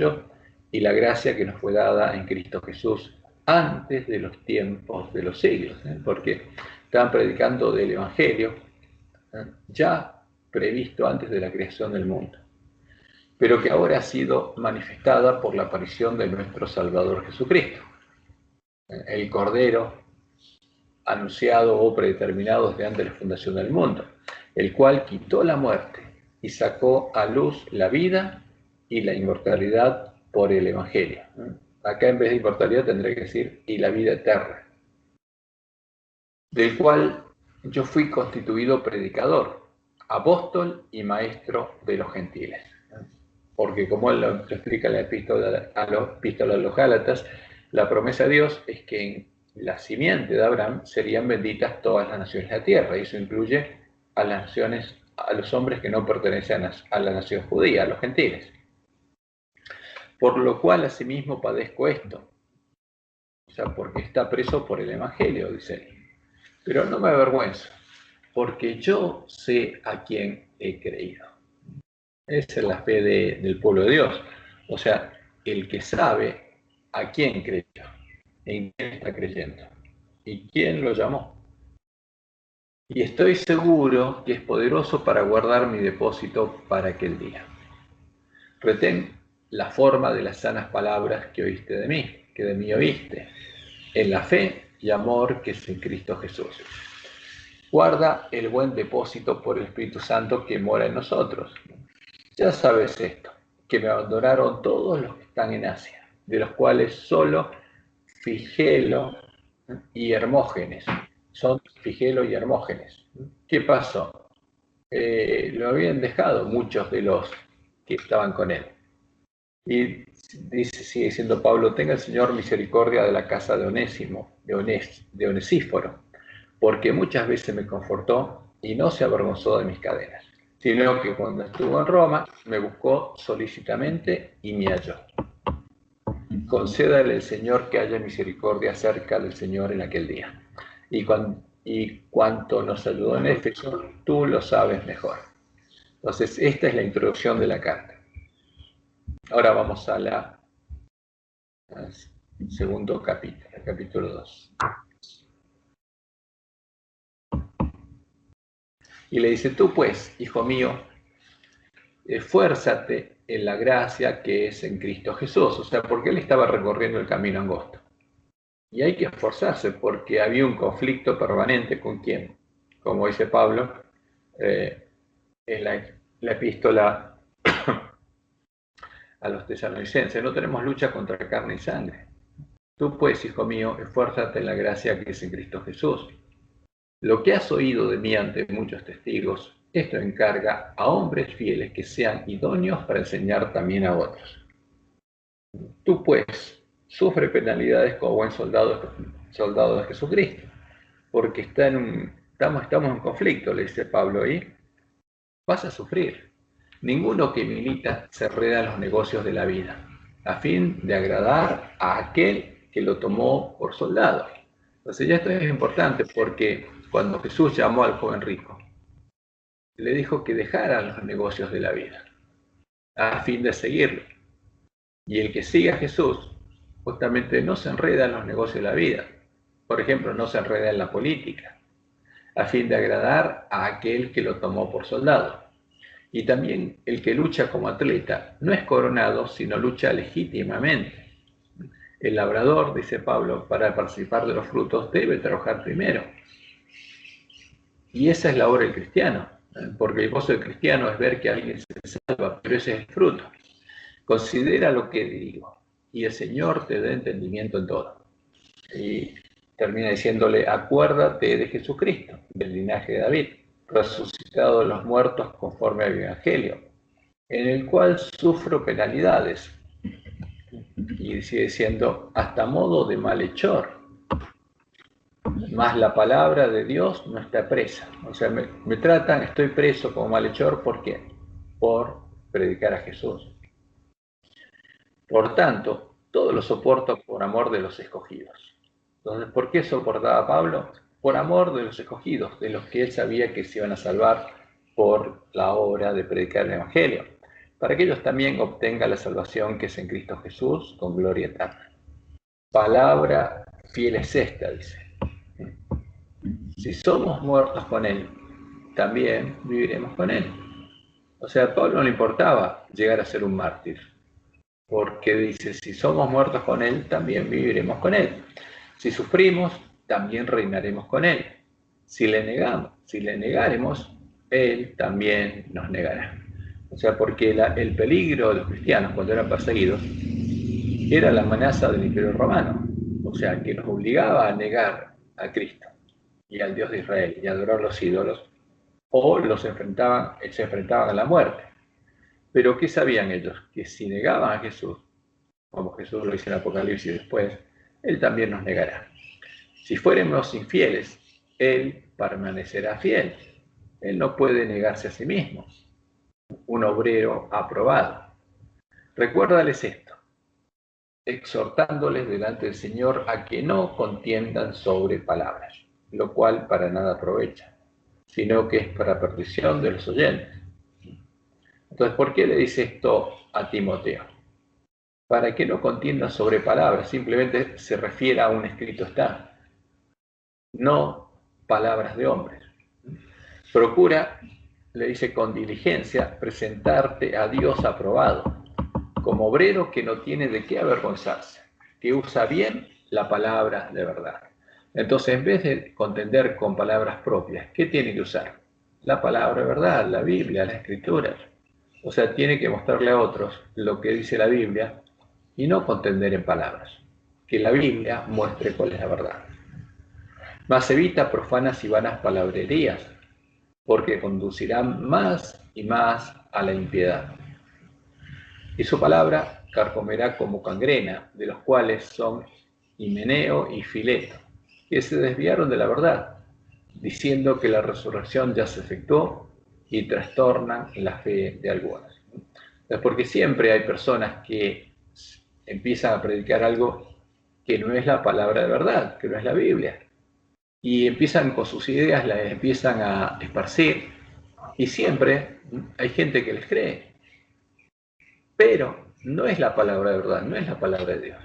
hechos y la gracia que nos fue dada en Cristo Jesús antes de los tiempos de los siglos, porque estaban predicando del Evangelio ya previsto antes de la creación del mundo, pero que ahora ha sido manifestada por la aparición de nuestro Salvador Jesucristo, el Cordero anunciado o predeterminado desde antes de la fundación del mundo, el cual quitó la muerte y sacó a luz la vida y la inmortalidad por el Evangelio. Acá en vez de inmortalidad tendré que decir y la vida eterna, del cual yo fui constituido predicador, apóstol y maestro de los gentiles. Porque como él lo explica en la epístola a los Gálatas, la promesa de Dios es que en la simiente de Abraham serían benditas todas las naciones de la tierra, y eso incluye a las naciones, a los hombres que no pertenecen a la nación judía, a los gentiles. Por lo cual asimismo padezco esto, o sea, porque está preso por el Evangelio, dice él. Pero no me avergüenzo, porque yo sé a quién he creído. Esa es la fe del pueblo de Dios. O sea, el que sabe a quién creyó, en quién está creyendo y quién lo llamó. Y estoy seguro que es poderoso para guardar mi depósito para aquel día. Retén la forma de las sanas palabras que oíste de mí, que de mí oíste, en la fe y amor que es en Cristo Jesús. Guarda el buen depósito por el Espíritu Santo que mora en nosotros. Ya sabes esto, que me abandonaron todos los que están en Asia, de los cuales solo Figelo y Hermógenes. Son Figelo y Hermógenes. ¿Qué pasó? Lo habían dejado muchos de los que estaban con él. Y dice, sigue diciendo Pablo, tenga el Señor misericordia de la casa de Onésimo, de Onesíforo, porque muchas veces me confortó y no se avergonzó de mis cadenas, sino que cuando estuvo en Roma me buscó solícitamente y me halló. Concédale el Señor que haya misericordia cerca del Señor en aquel día. Y cuanto nos ayudó en Éfeso, tú lo sabes mejor. Entonces, esta es la introducción de la carta. Ahora vamos al segundo capítulo, el capítulo 2. Y le dice, tú pues, hijo mío, esfuérzate en la gracia que es en Cristo Jesús. O sea, porque él estaba recorriendo el camino angosto. Y hay que esforzarse porque había un conflicto permanente con quién. Como dice Pablo en la epístola a los tesalonicenses, no tenemos lucha contra carne y sangre. Tú pues, hijo mío, esfuérzate en la gracia que es en Cristo Jesús. Lo que has oído de mí ante muchos testigos, esto encarga a hombres fieles que sean idóneos para enseñar también a otros. Tú pues, sufre penalidades como buen soldado de Jesucristo, porque estamos en conflicto, le dice Pablo ahí. Vas a sufrir. Ninguno que milita se enreda en los negocios de la vida, a fin de agradar a aquel que lo tomó por soldado. Entonces ya esto es importante porque cuando Jesús llamó al joven rico, le dijo que dejara los negocios de la vida, a fin de seguirlo. Y el que sigue a Jesús, justamente no se enreda en los negocios de la vida. Por ejemplo, no se enreda en la política, a fin de agradar a aquel que lo tomó por soldado. Y también el que lucha como atleta no es coronado, sino lucha legítimamente. El labrador, dice Pablo, para participar de los frutos debe trabajar primero. Y esa es la obra del cristiano, porque el gozo del cristiano es ver que alguien se salva, pero ese es el fruto. Considera lo que digo, y el Señor te dé entendimiento en todo. Y termina diciéndole, acuérdate de Jesucristo, del linaje de David, resucitado de los muertos conforme al Evangelio, en el cual sufro penalidades. Y sigue diciendo, hasta modo de malhechor. Mas la palabra de Dios no está presa. O sea, me tratan, estoy preso como malhechor, ¿por qué? Por predicar a Jesús. Por tanto, todo lo soporto por amor de los escogidos. Entonces, ¿por qué soportaba Pablo? Por amor de los escogidos, de los que él sabía que se iban a salvar por la obra de predicar el Evangelio. para que ellos también obtengan la salvación que es en Cristo Jesús, con gloria eterna. Palabra fiel es esta, dice. Si somos muertos con Él, también viviremos con Él. O sea, a Pablo no le importaba llegar a ser un mártir, porque dice, si somos muertos con Él, también viviremos con Él. Si sufrimos, también reinaremos con Él. Si le negaremos, Él también nos negará. O sea, porque el peligro de los cristianos cuando eran perseguidos era la amenaza del Imperio Romano. O sea, que nos obligaba a negar a Cristo y al Dios de Israel y a adorar los ídolos, o se enfrentaban a la muerte. Pero ¿qué sabían ellos? Que si negaban a Jesús, como Jesús lo dice en Apocalipsis después, Él también nos negará. Si fuéramos infieles, Él permanecerá fiel. Él no puede negarse a sí mismo. Un obrero aprobado. Recuérdales esto, exhortándoles delante del Señor a que no contiendan sobre palabras, lo cual para nada aprovecha, sino que es para perdición de los oyentes. Entonces, ¿por qué le dice esto a Timoteo? Para que no contienda sobre palabras, simplemente se refiere a un escrito está, no palabras de hombres. Procura, le dice con diligencia, presentarte a Dios aprobado, como obrero que no tiene de qué avergonzarse, que usa bien la palabra de verdad. Entonces, en vez de contender con palabras propias, ¿qué tiene que usar? La palabra de verdad, la Biblia, las Escrituras. O sea, tiene que mostrarle a otros lo que dice la Biblia y no contender en palabras. Que la Biblia muestre cuál es la verdad. Mas evita profanas y vanas palabrerías, porque conducirán más y más a la impiedad. Y su palabra carcomerá como gangrena, de los cuales son Himeneo y Fileto, que se desviaron de la verdad, diciendo que la resurrección ya se efectuó y trastornan la fe de algunos. Porque siempre hay personas que empiezan a predicar algo que no es la palabra de verdad, que no es la Biblia, y empiezan con sus ideas, las empiezan a esparcir, y siempre hay gente que les cree, pero no es la palabra de verdad, no es la palabra de Dios.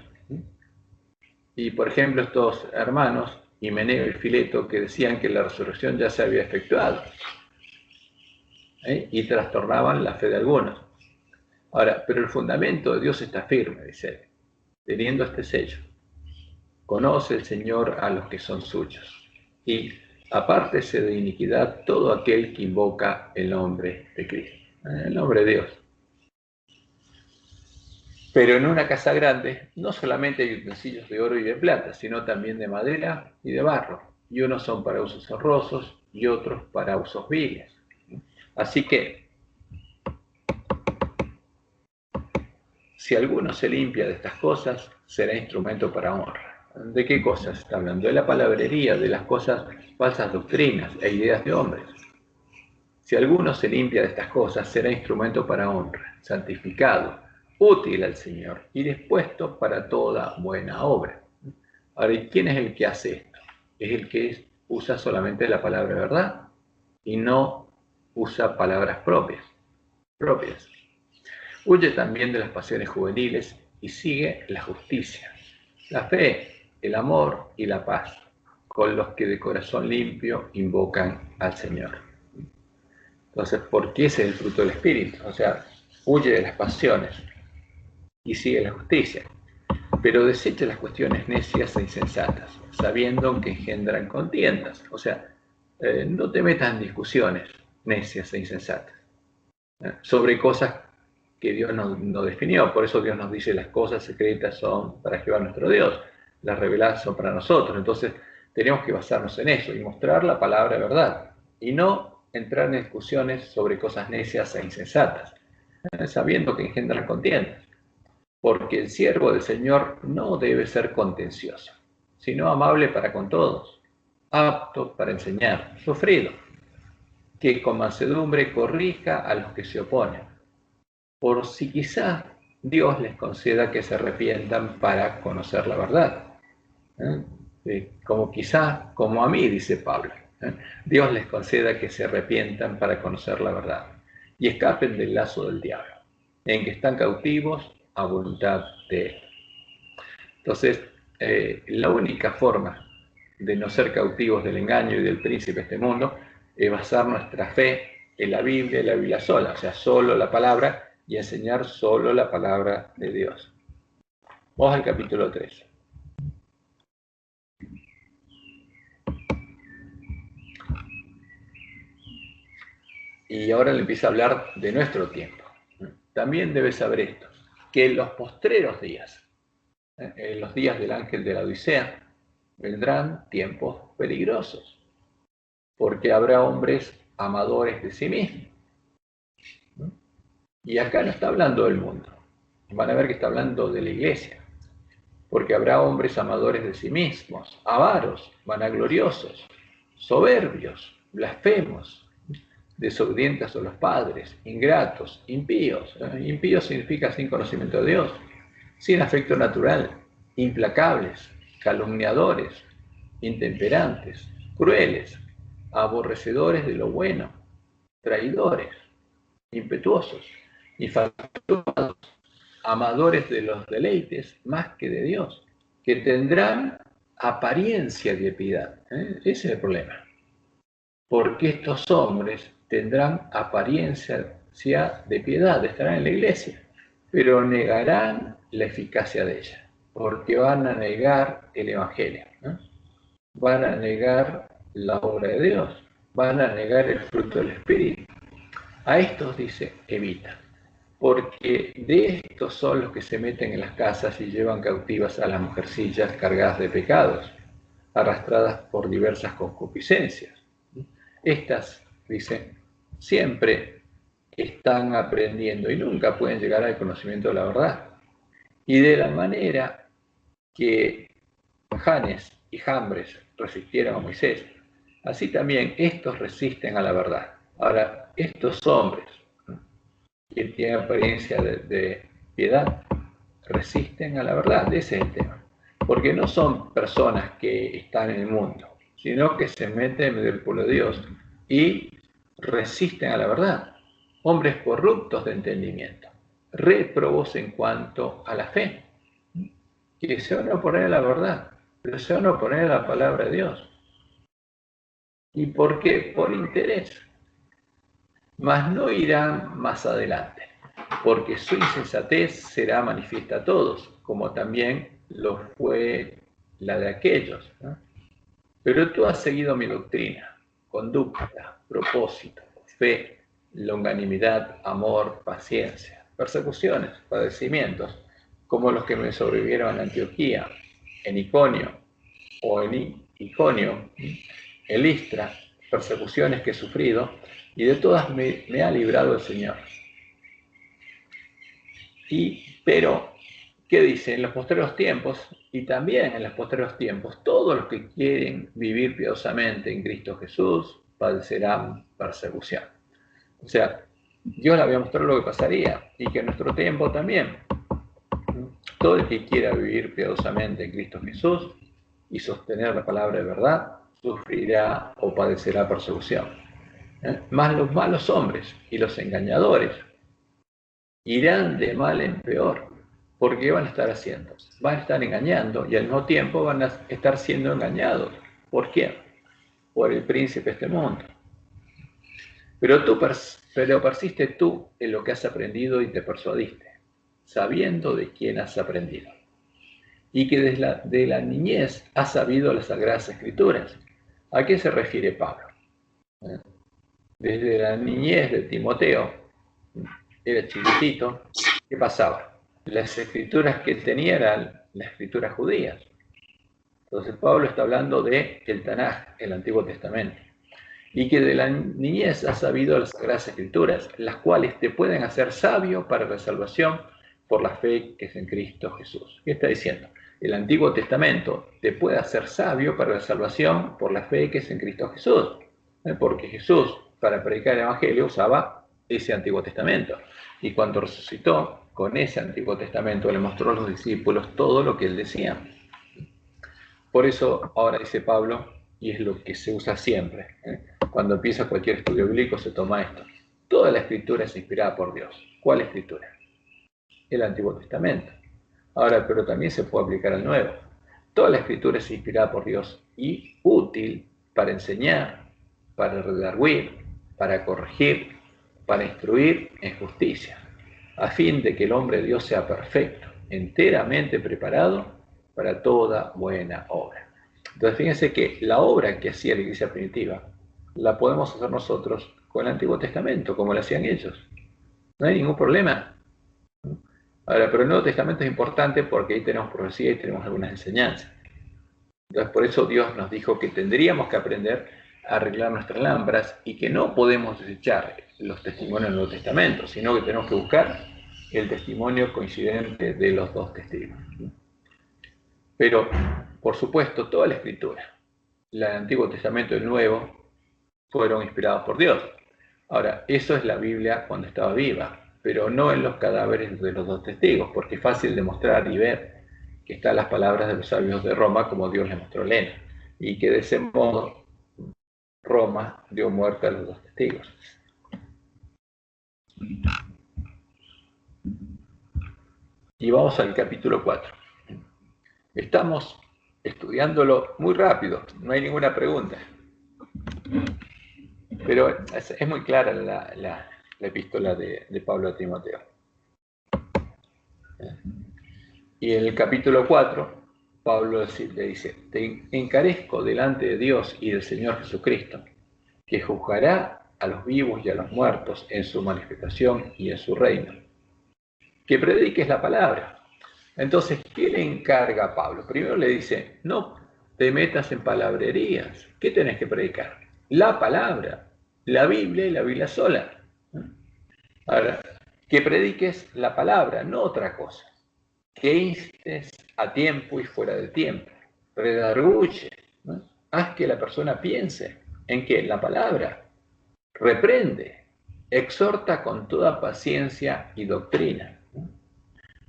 Y por ejemplo, estos hermanos, Himeneo y Fileto, que decían que la resurrección ya se había efectuado, y trastornaban la fe de algunos. Ahora, pero el fundamento de Dios está firme, dice él, teniendo este sello. Conoce el Señor a los que son suyos, y apártese de iniquidad todo aquel que invoca el nombre de Cristo, el nombre de Dios. Pero en una casa grande no solamente hay utensilios de oro y de plata, sino también de madera y de barro, y unos son para usos honrosos y otros para usos viles. Así que, si alguno se limpia de estas cosas, será instrumento para honra. ¿De qué cosas está hablando? De la palabrería, de las cosas, falsas doctrinas e ideas de hombres. Si alguno se limpia de estas cosas, será instrumento para honra, santificado, útil al Señor y dispuesto para toda buena obra. Ahora, ¿y quién es el que hace esto? Es el que usa solamente la palabra verdad y no usa palabras propias. Huye también de las pasiones juveniles y sigue la justicia, la fe, el amor y la paz, con los que de corazón limpio invocan al Señor. Entonces, ¿por qué ese es el fruto del Espíritu? O sea, huye de las pasiones y sigue la justicia, pero desecha las cuestiones necias e insensatas, sabiendo que engendran contiendas. O sea, no te metas en discusiones necias e insensatas sobre cosas que Dios no definió. Por eso Dios nos dice las cosas secretas son para Jehová nuestro Dios, las reveladas son para nosotros. Entonces tenemos que basarnos en eso y mostrar la palabra de verdad y no entrar en discusiones sobre cosas necias e insensatas, sabiendo que engendran contiendas. Porque el siervo del Señor no debe ser contencioso, sino amable para con todos, apto para enseñar, sufrido, que con mansedumbre corrija a los que se oponen, por si quizá Dios les conceda que se arrepientan para conocer la verdad. Como quizá, como a mí, dice Pablo, Dios les conceda que se arrepientan para conocer la verdad y escapen del lazo del diablo. en que están cautivos a voluntad de Él. Entonces, la única forma de no ser cautivos del engaño y del príncipe de este mundo es basar nuestra fe en la Biblia sola, o sea, solo la palabra, y enseñar solo la palabra de Dios. Vamos al capítulo 3. Y ahora le empieza a hablar de nuestro tiempo. También debes saber esto, que en los postreros días, en los días del ángel de la Odisea, vendrán tiempos peligrosos, porque habrá hombres amadores de sí mismos. Y acá no está hablando del mundo, van a ver que está hablando de la iglesia, porque habrá hombres amadores de sí mismos, avaros, vanagloriosos, soberbios, blasfemos, desobedientes a los padres, ingratos, impíos. Impíos significa sin conocimiento de Dios, sin afecto natural, implacables, calumniadores, intemperantes, crueles, aborrecedores de lo bueno, traidores, impetuosos, infatuados, amadores de los deleites más que de Dios, que tendrán apariencia de piedad. Ese es el problema. Porque estos hombres tendrán apariencia de piedad, estarán en la iglesia, pero negarán la eficacia de ella, porque van a negar el Evangelio, ¿no? Van a negar la obra de Dios, van a negar el fruto del Espíritu. A estos dice, evita, porque de estos son los que se meten en las casas y llevan cautivas a las mujercillas cargadas de pecados, arrastradas por diversas concupiscencias. Estas, dice, siempre están aprendiendo y nunca pueden llegar al conocimiento de la verdad. Y de la manera que Janes y Jambres resistieron a Moisés, así también estos resisten a la verdad. Ahora, estos hombres que tienen apariencia de piedad resisten a la verdad. Ese es el tema. Porque no son personas que están en el mundo, sino que se meten en el pueblo de Dios y resisten a la verdad. Hombres corruptos de entendimiento, réprobos en cuanto a la fe, que se van a oponer a la verdad, pero se van a oponer a la palabra de Dios. ¿Y por qué? Por interés. Mas no irán más adelante, porque su insensatez será manifiesta a todos, como también lo fue la de aquellos, ¿no? Pero tú has seguido mi doctrina, conducta, propósito, fe, longanimidad, amor, paciencia, persecuciones, padecimientos, como los que me sobrevivieron en Antioquía, en Iconio, o en Iconio, en Listra, persecuciones que he sufrido, y de todas me ha librado el Señor. Pero, ¿qué dice? En los postreros tiempos, y también en los postreros tiempos, todos los que quieren vivir piadosamente en Cristo Jesús padecerán persecución. O sea, Dios le había mostrado lo que pasaría, y que en nuestro tiempo también. Todo el que quiera vivir piadosamente en Cristo Jesús y sostener la palabra de verdad, sufrirá o padecerá persecución. Mas los malos hombres y los engañadores irán de mal en peor. ¿Por qué van a estar haciendo? Van a estar engañando y al mismo tiempo van a estar siendo engañados. ¿Por qué? Por el príncipe de este mundo. Pero persiste tú en lo que has aprendido y te persuadiste, sabiendo de quién has aprendido. Y que de la niñez has sabido las Sagradas Escrituras. ¿A qué se refiere Pablo? Desde la niñez de Timoteo, era chiquitito, ¿qué pasaba? Las escrituras que él tenía eran las escrituras judías. Entonces Pablo está hablando de el Tanaj, el Antiguo Testamento. Y que de la niñez has sabido las Sagradas Escrituras, las cuales te pueden hacer sabio para la salvación por la fe que es en Cristo Jesús. ¿Qué está diciendo? El Antiguo Testamento te puede hacer sabio para la salvación por la fe que es en Cristo Jesús. Porque Jesús, para predicar el Evangelio, usaba ese Antiguo Testamento. Y cuando resucitó, con ese Antiguo Testamento le mostró a los discípulos todo lo que él decía. Por eso ahora dice Pablo, y es lo que se usa siempre, cuando empieza cualquier estudio bíblico se toma esto. Toda la escritura es inspirada por Dios. ¿Cuál escritura? el Antiguo Testamento. Ahora, pero también se puede aplicar al Nuevo. Toda la Escritura es inspirada por Dios y útil para enseñar, para redarguir, para corregir, para instruir en justicia, a fin de que el hombre de Dios sea perfecto, enteramente preparado para toda buena obra. Entonces, fíjense que la obra que hacía la iglesia primitiva la podemos hacer nosotros con el Antiguo Testamento, como lo hacían ellos. No hay ningún problema. Ahora, pero el Nuevo Testamento es importante porque ahí tenemos profecía y tenemos algunas enseñanzas. Entonces, por eso Dios nos dijo que tendríamos que aprender a arreglar nuestras lámparas y que no podemos desechar los testimonios del Nuevo Testamento, sino que tenemos que buscar el testimonio coincidente de los dos testigos. Pero, por supuesto, toda la Escritura, el Antiguo Testamento y el Nuevo, fueron inspirados por Dios. Ahora, eso es la Biblia cuando estaba viva, pero no en los cadáveres de los dos testigos, porque es fácil demostrar y ver que están las palabras de los sabios de Roma, como Dios les mostró a Elena, y que de ese modo Roma dio muerte a los dos testigos. Y vamos al capítulo 4. Estamos estudiándolo muy rápido, no hay ninguna pregunta. Pero es muy clara la epístola de Pablo a Timoteo. Y en el capítulo 4, Pablo le dice, te encarezco delante de Dios y del Señor Jesucristo, que juzgará a los vivos y a los muertos en su manifestación y en su reino. Que prediques la palabra. Entonces, ¿qué le encarga a Pablo? Primero le dice, no te metas en palabrerías. ¿Qué tenés que predicar? La palabra, la Biblia y la Biblia sola. Ahora, que prediques la palabra, no otra cosa. Que instes a tiempo y fuera de tiempo. Redarguye, ¿no? Haz que la persona piense en que la palabra reprende, exhorta con toda paciencia y doctrina.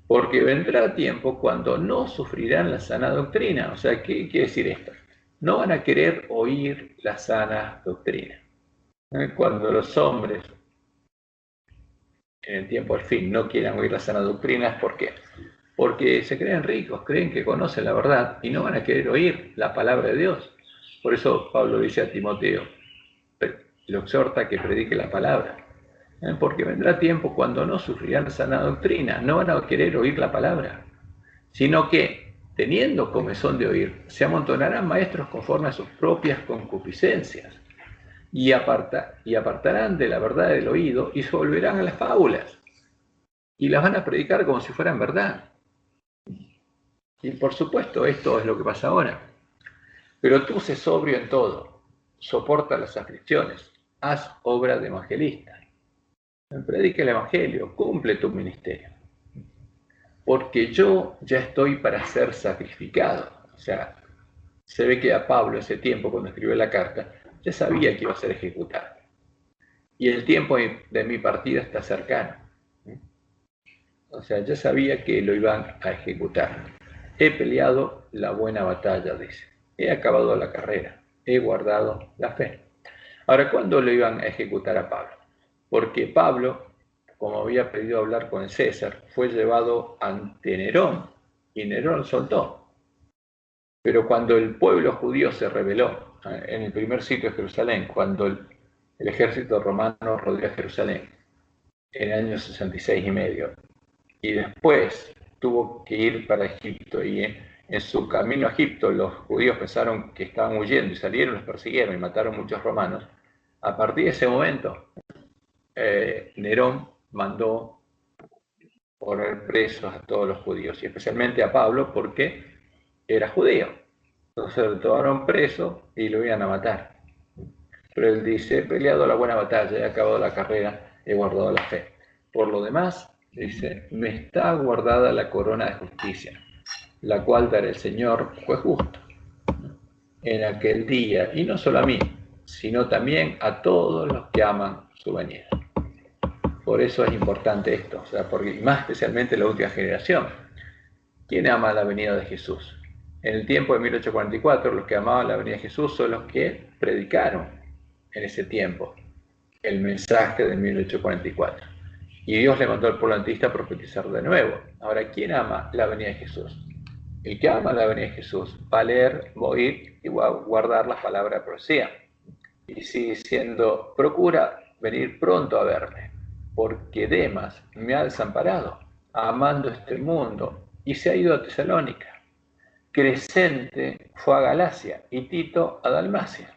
Porque vendrá tiempo cuando no sufrirán la sana doctrina. O sea, ¿qué quiere decir esto? No van a querer oír la sana doctrina. Cuando los hombres en el tiempo del fin no quieran oír la sana doctrina, ¿por qué? Porque se creen ricos, creen que conocen la verdad y no van a querer oír la palabra de Dios. Por eso Pablo dice a Timoteo, lo exhorta a que predique la palabra. Porque vendrá tiempo cuando no sufrirán sana doctrina, no van a querer oír la palabra, sino que, teniendo comezón de oír, se amontonarán maestros conforme a sus propias concupiscencias, y apartarán de la verdad del oído y se volverán a las fábulas, y las van a predicar como si fueran verdad. Y por supuesto, esto es lo que pasa ahora. Pero tú sé sobrio en todo, soporta las aflicciones, haz obra de evangelista. Predica el evangelio, cumple tu ministerio. Porque yo ya estoy para ser sacrificado. O sea, se ve que a Pablo ese tiempo, cuando escribió la carta, ya sabía que iba a ser ejecutado. Y el tiempo de mi partida está cercano. O sea, ya sabía que lo iban a ejecutar. He peleado la buena batalla, dice. He acabado la carrera. He guardado la fe. Ahora, ¿cuándo lo iban a ejecutar a Pablo? Porque Pablo, como había pedido hablar con César, fue llevado ante Nerón y Nerón soltó. Pero cuando el pueblo judío se rebeló en el primer sitio de Jerusalén, cuando el ejército romano rodeó Jerusalén en el año 66 y medio, y después tuvo que ir para Egipto, y en su camino a Egipto los judíos pensaron que estaban huyendo y salieron, los persiguieron y mataron muchos romanos. A partir de ese momento, Nerón mandó poner presos a todos los judíos, y especialmente a Pablo porque era judío. Entonces lo tomaron preso y lo iban a matar. Pero él dice, he peleado la buena batalla, he acabado la carrera, he guardado la fe. Por lo demás, dice, me está guardada la corona de justicia, la cual dará el Señor, juez justo, en aquel día, y no solo a mí, sino también a todos los que aman su venida. Por eso es importante esto, o sea, porque más especialmente la última generación. ¿Quién ama la venida de Jesús? En el tiempo de 1844, los que amaban la venida de Jesús son los que predicaron en ese tiempo el mensaje de 1844. Y Dios le mandó al pueblo antista a profetizar de nuevo. Ahora, ¿quién ama la venida de Jesús? El que ama la venida de Jesús va a leer, va a oír y va a guardar las palabras de profecía. Y sigue diciendo, procura venir pronto a verme, porque Demas me ha desamparado, amando este mundo, y se ha ido a Tesalónica. Crescente fue a Galacia y Tito a Dalmacia.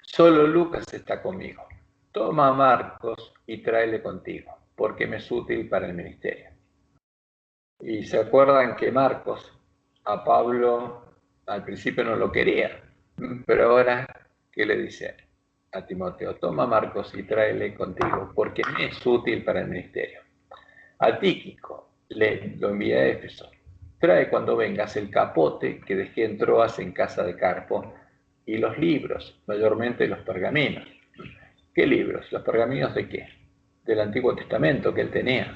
Solo Lucas está conmigo. Toma a Marcos y tráele contigo, porque me es útil para el ministerio. Y se acuerdan que Marcos a Pablo al principio no lo quería, pero ahora, ¿qué le dice a Timoteo? Toma a Marcos y tráele contigo, porque me es útil para el ministerio. A Tíquico lo envié a Éfeso. Trae cuando vengas el capote que dejé en Troas en casa de Carpo y los libros, mayormente los pergaminos. ¿Qué libros? ¿Los pergaminos de qué? Del Antiguo Testamento que él tenía.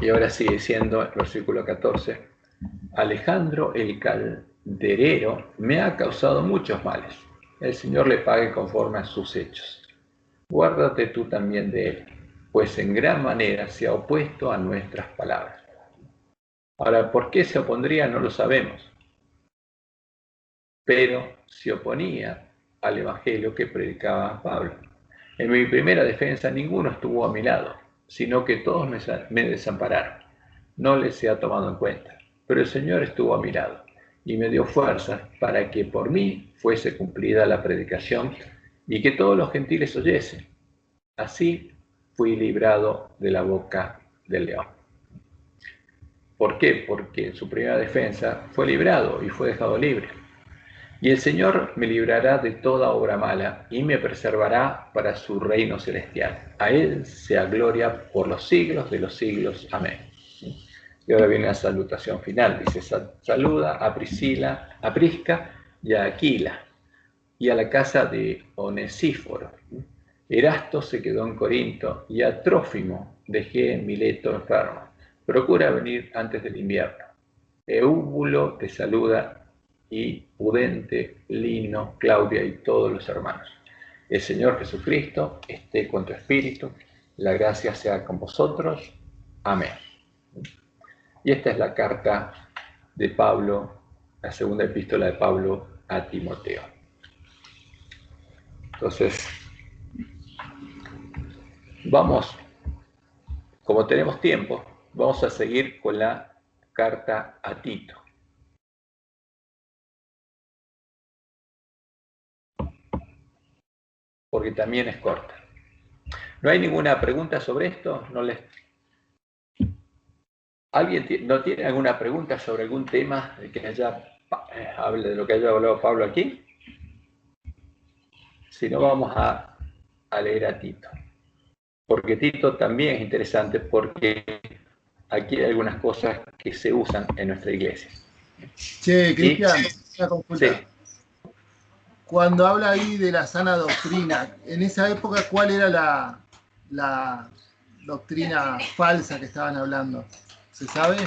Y ahora sigue diciendo el versículo 14, Alejandro el calderero me ha causado muchos males. El Señor le pague conforme a sus hechos. Guárdate tú también de él, pues en gran manera se ha opuesto a nuestras palabras. Ahora, ¿por qué se opondría? No lo sabemos. Pero se oponía al evangelio que predicaba Pablo. En mi primera defensa ninguno estuvo a mi lado, sino que todos me desampararon. No les he tomado en cuenta, pero el Señor estuvo a mi lado y me dio fuerzas para que por mí fuese cumplida la predicación y que todos los gentiles oyesen. Así fui librado de la boca del león. ¿Por qué? Porque en su primera defensa fue librado y fue dejado libre. Y el Señor me librará de toda obra mala y me preservará para su reino celestial. A Él sea gloria por los siglos de los siglos. Amén. Y ahora viene la salutación final. Dice, saluda a Priscila, a Prisca y a Aquila y a la casa de Onesíforo. Erasto se quedó en Corinto y a Trófimo dejé en Mileto enfermo. Procura venir antes del invierno. Eúbulo te saluda y Pudente, Lino, Claudia y todos los hermanos. El Señor Jesucristo esté con tu espíritu. La gracia sea con vosotros. Amén. Y esta es la carta de Pablo, la segunda epístola de Pablo a Timoteo. Entonces, vamos, como tenemos tiempo, vamos a seguir con la carta a Tito. Porque también es corta. ¿No hay ninguna pregunta sobre esto? ¿Alguien no tiene alguna pregunta sobre algún tema de que hable de lo que haya hablado Pablo aquí? Si no, vamos a leer a Tito. Porque Tito también es interesante porque aquí hay algunas cosas que se usan en nuestra iglesia. Che, Cristian, una consulta. Sí. Cuando habla ahí de la sana doctrina, en esa época, ¿cuál era la doctrina falsa que estaban hablando? ¿Se sabe?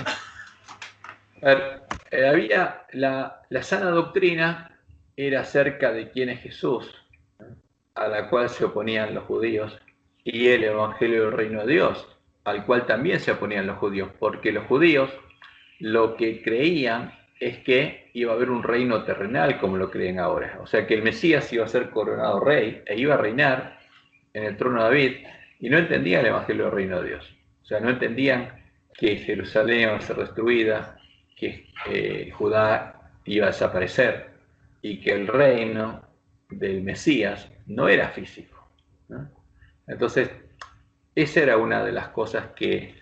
Había la sana doctrina era acerca de quién es Jesús, a la cual se oponían los judíos, y el evangelio del reino de Dios, al cual también se oponían los judíos, porque los judíos lo que creían es que iba a haber un reino terrenal como lo creen ahora, o sea que el Mesías iba a ser coronado rey e iba a reinar en el trono de David, y no entendían el evangelio del reino de Dios, o sea, no entendían que Jerusalén iba a ser destruida, que Judá iba a desaparecer y que el reino del Mesías no era físico, ¿no? Entonces, esa era una de las cosas que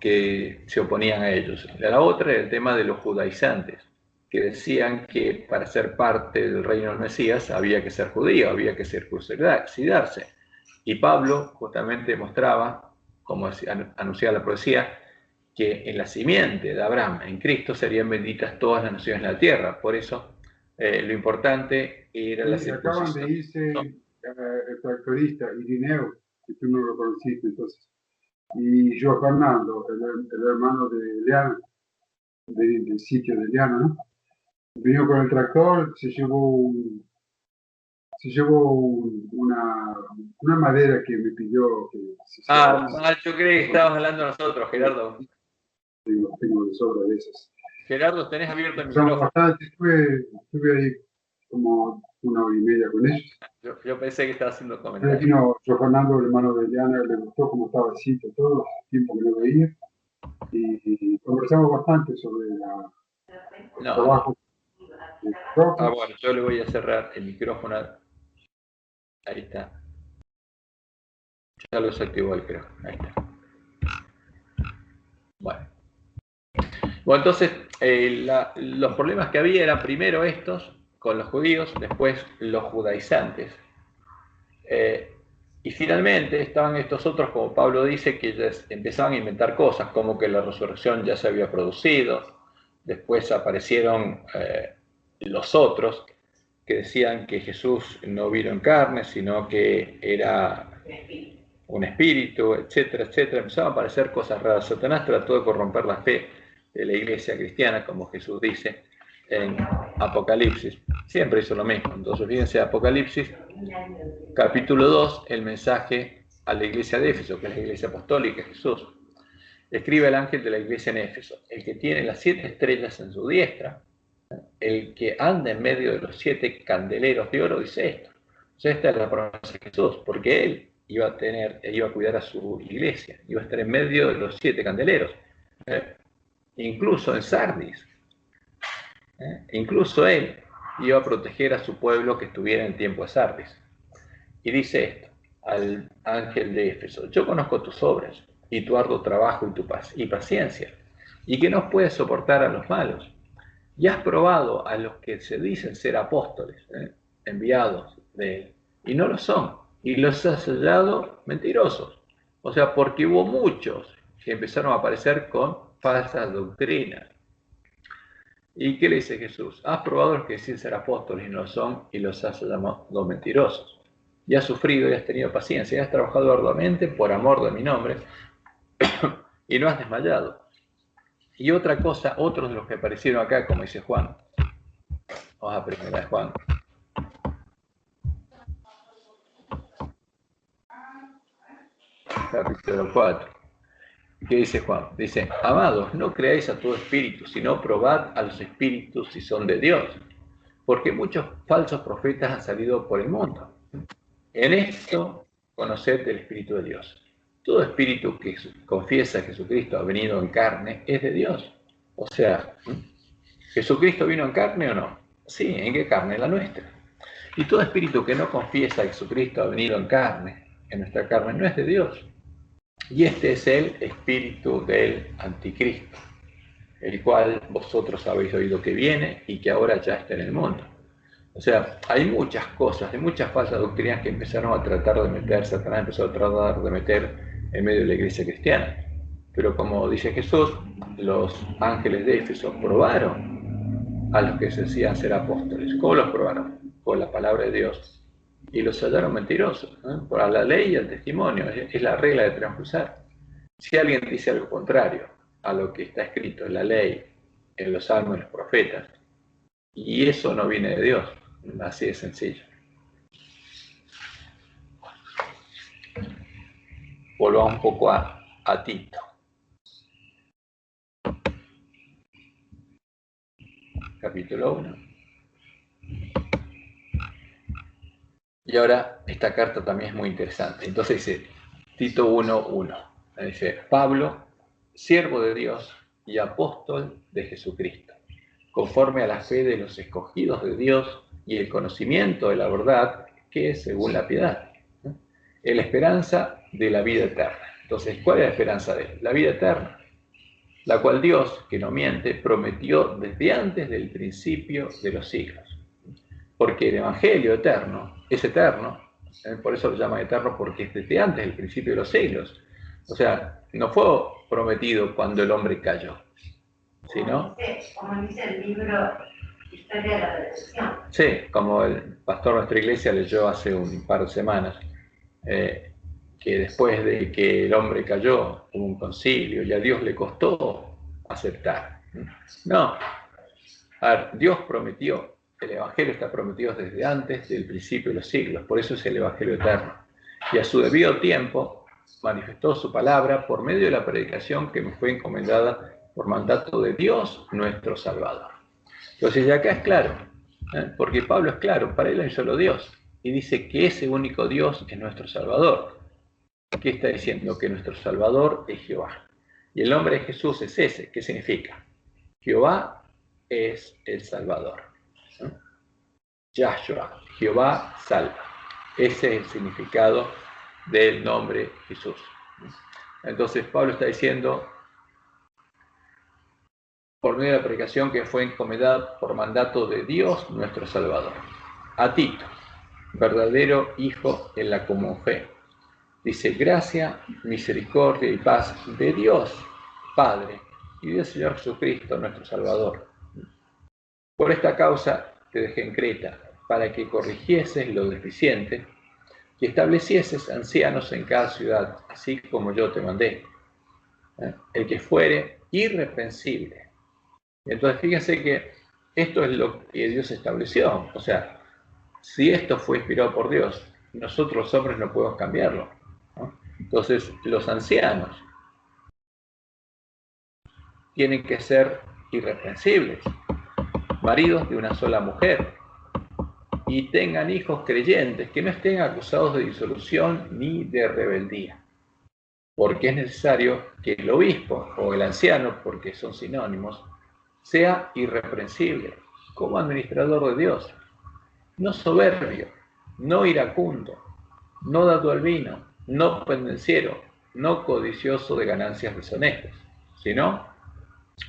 que se oponían a ellos. La otra era el tema de los judaizantes, que decían que para ser parte del reino del Mesías había que ser judío, había que circuncidarse. Y Pablo justamente mostraba, como anunciaba la profecía, que en la simiente de Abraham, en Cristo, serían benditas todas las naciones de la tierra. Por eso, lo importante era la circuncisión. Acaban de irse el tractorista Irineo, que tú no lo conociste entonces, y yo Fernando, el hermano de Leana, del sitio de Leana, ¿no? Vino con el tractor, se llevó se llevó una madera que me pidió que se yo creí que estabas hablando de nosotros, Gerardo. Tengo de sobra de esas. Gerardo, tenés abierto el micrófono. Bastante, estuve ahí como 1 hora y media con ellos. Yo pensé que estaba haciendo comentarios. Vino yo Fernando, el hermano de Diana, le gustó cómo estaba el sitio, todo el tiempo que lo veía. Y conversamos bastante sobre el trabajo. Bueno, yo le voy a cerrar el micrófono. Ahí está. Ya lo desactivó el micrófono. Ahí está. Bueno, entonces los problemas que había eran primero estos con los judíos, después los judaizantes. Y finalmente estaban estos otros, como Pablo dice, que ya empezaban a inventar cosas, como que la resurrección ya se había producido. Después aparecieron los otros, que decían que Jesús no vino en carne, sino que era un espíritu, etcétera, etcétera. Empezaban a aparecer cosas raras. Satanás trató de corromper la fe de la iglesia cristiana, como Jesús dice en Apocalipsis. Siempre hizo lo mismo. Entonces, fíjense, Apocalipsis, capítulo 2, el mensaje a la iglesia de Éfeso, que es la iglesia apostólica de Jesús. Escribe el ángel de la iglesia en Éfeso: el que tiene las 7 estrellas en su diestra, el que anda en medio de los 7 candeleros de oro, dice esto. O sea, esta es la promesa de Jesús, porque él iba a cuidar a su iglesia, iba a estar en medio de los 7 candeleros. Incluso en Sardis. Incluso él iba a proteger a su pueblo que estuviera en tiempo de Sardis. Y dice esto al ángel de Éfeso: yo conozco tus obras y tu arduo trabajo y paciencia, y que no puedes soportar a los malos. Y has probado a los que se dicen ser apóstoles, enviados de él, y no lo son, y los has hallado mentirosos. O sea, porque hubo muchos que empezaron a aparecer con falsas doctrinas. ¿Y qué le dice Jesús? Has probado a los que dicen ser apóstoles y no lo son, y los has llamado mentirosos. Y has sufrido y has tenido paciencia, y has trabajado arduamente por amor de mi nombre, y no has desmayado. Y otra cosa, otros de los que aparecieron acá, como dice Juan. Vamos a primera de Juan. Capítulo 4. ¿Qué dice Juan? Dice: amados, no creáis a todo espíritu, sino probad a los espíritus si son de Dios, porque muchos falsos profetas han salido por el mundo. En esto conoced el Espíritu de Dios. Todo espíritu que confiesa que Jesucristo ha venido en carne es de Dios. O sea, ¿Jesucristo vino en carne o no? Sí, ¿en qué carne? La nuestra. Y todo espíritu que no confiesa que Jesucristo ha venido en carne, en nuestra carne, no es de Dios. Y este es el espíritu del anticristo, el cual vosotros habéis oído que viene y que ahora ya está en el mundo. O sea, hay muchas cosas, hay muchas falsas doctrinas que empezaron a tratar de meter, Satanás empezó a tratar de meter en medio de la iglesia cristiana. Pero como dice Jesús, los ángeles de Éfeso probaron a los que se decían ser apóstoles. ¿Cómo los probaron? Con la palabra de Dios. Y los hallaron mentirosos, por la ley y el testimonio. Es la regla de transfusar. Si alguien dice algo contrario a lo que está escrito en la ley, en los salmos y los profetas, y eso no viene de Dios, así de sencillo. Volvamos un poco a Tito. Capítulo 1. Y ahora esta carta también es muy interesante. Entonces dice Tito 1:1. Dice: Pablo, siervo de Dios y apóstol de Jesucristo, conforme a la fe de los escogidos de Dios y el conocimiento de la verdad que es según la piedad, en la esperanza de la vida eterna. Entonces, ¿cuál es la esperanza de él? La vida eterna, la cual Dios, que no miente, prometió desde antes del principio de los siglos. Porque el Evangelio eterno es eterno, por eso lo llaman eterno, porque es desde antes del principio de los siglos. O sea, no fue prometido cuando el hombre cayó, sino... Como dice el libro Historia de la Redención. Sí, como el pastor de nuestra iglesia leyó hace un par de semanas, que después de que el hombre cayó, hubo un concilio y a Dios le costó aceptar. No, a ver, Dios prometió el Evangelio está prometido desde antes del principio de los siglos, por eso es el Evangelio eterno. Y a su debido tiempo manifestó su palabra por medio de la predicación que me fue encomendada por mandato de Dios nuestro Salvador. Entonces, ya acá es claro, porque Pablo es claro, para él hay solo Dios, y dice que ese único Dios es nuestro Salvador. ¿Qué está diciendo? Que nuestro Salvador es Jehová. Y el nombre de Jesús es ese. ¿Qué significa? Jehová es el Salvador. Yahshua, Jehová salva. Ese es el significado del nombre Jesús. Entonces Pablo está diciendo, por medio de la predicación que fue encomendada por mandato de Dios nuestro Salvador, a Tito, verdadero hijo en la común fe. Dice, gracia, misericordia y paz de Dios Padre y del Señor Jesucristo nuestro Salvador. Por esta causa te dejé en Creta, para que corrigieses lo deficiente y establecieses ancianos en cada ciudad, así como yo te mandé. El que fuere irreprensible. Entonces fíjense que esto es lo que Dios estableció. O sea, si esto fue inspirado por Dios, nosotros los hombres no podemos cambiarlo, ¿no? Entonces los ancianos tienen que ser irreprensibles, maridos de una sola mujer, y tengan hijos creyentes, que no estén acusados de disolución ni de rebeldía, porque es necesario que el obispo o el anciano, porque son sinónimos, sea irreprensible, como administrador de Dios, no soberbio, no iracundo, no dado al vino, no pendenciero, no codicioso de ganancias deshonestas, sino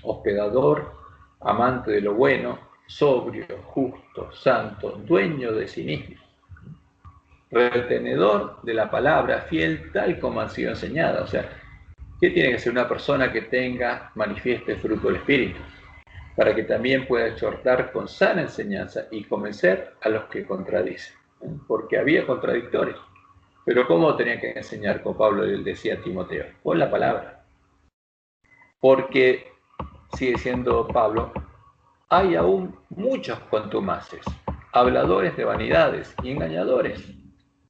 hospedador, amante de lo bueno, sobrio, justo, santo, dueño de sí mismo, retenedor de la palabra, fiel tal como han sido enseñada. O sea, ¿qué tiene que ser una persona que manifieste el fruto del Espíritu? Para que también pueda exhortar con sana enseñanza y convencer a los que contradicen. Porque había contradictores. Pero ¿cómo tenía que enseñar? Como Pablo le decía a Timoteo, con la palabra. Porque, sigue diciendo Pablo, hay aún muchos contumaces, habladores de vanidades y engañadores,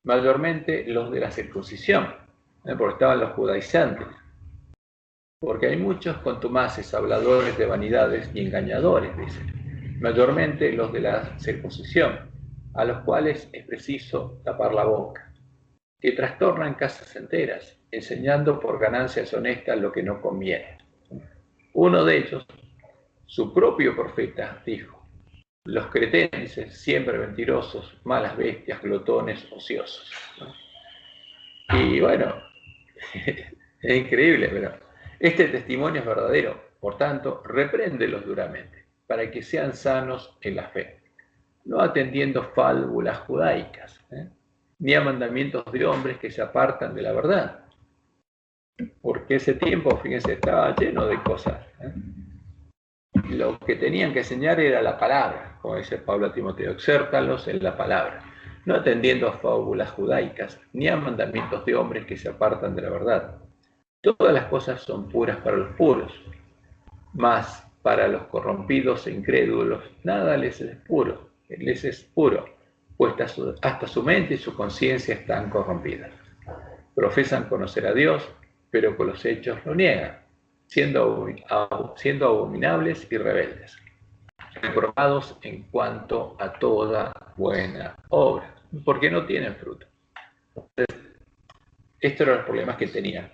mayormente los de la circuncisión, porque estaban los judaizantes. Porque hay muchos contumaces, habladores de vanidades y engañadores, dice, mayormente los de la circuncisión, a los cuales es preciso tapar la boca, que trastornan casas enteras, enseñando por ganancias honestas lo que no conviene. Uno de ellos, su propio profeta, dijo, los cretenses, siempre mentirosos, malas bestias, glotones, ociosos. Y bueno, es increíble, pero este testimonio es verdadero. Por tanto, repréndelos duramente, para que sean sanos en la fe, no atendiendo fábulas judaicas, ni a mandamientos de hombres que se apartan de la verdad. Porque ese tiempo, fíjense, estaba lleno de cosas. Lo que tenían que enseñar era la palabra, como dice Pablo a Timoteo, exhórtalos en la palabra, no atendiendo a fábulas judaicas, ni a mandamientos de hombres que se apartan de la verdad. Todas las cosas son puras para los puros, mas para los corrompidos e incrédulos nada les es puro, pues hasta su mente y su conciencia están corrompidas. Profesan conocer a Dios, pero con los hechos lo niegan, siendo abominables y rebeldes, reprobados en cuanto a toda buena obra, porque no tienen fruto. Entonces, estos eran los problemas que tenían.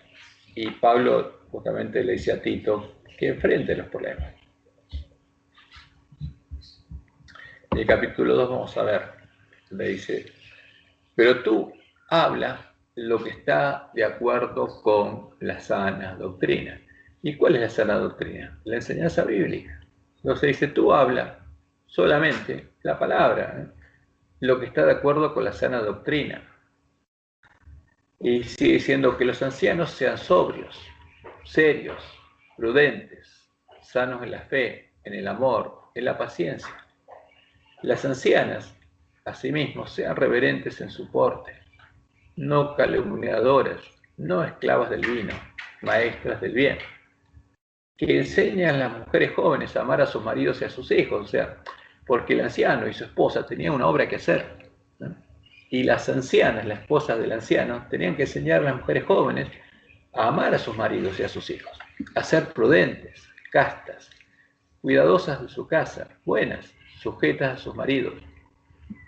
Y Pablo justamente le dice a Tito que enfrente los problemas. En el capítulo 2 vamos a ver, le dice, pero tú habla lo que está de acuerdo con la sana doctrina. ¿Y cuál es la sana doctrina? La enseñanza bíblica. Entonces dice, tú habla solamente la palabra, lo que está de acuerdo con la sana doctrina. Y sigue diciendo que los ancianos sean sobrios, serios, prudentes, sanos en la fe, en el amor, en la paciencia. Las ancianas, asimismo, sean reverentes en su porte, no calumniadoras, no esclavas del vino, maestras del bien, que enseñan a las mujeres jóvenes a amar a sus maridos y a sus hijos. O sea, porque el anciano y su esposa tenían una obra que hacer, ¿no? Y las ancianas, las esposas del anciano, tenían que enseñar a las mujeres jóvenes a amar a sus maridos y a sus hijos, a ser prudentes, castas, cuidadosas de su casa, buenas, sujetas a sus maridos,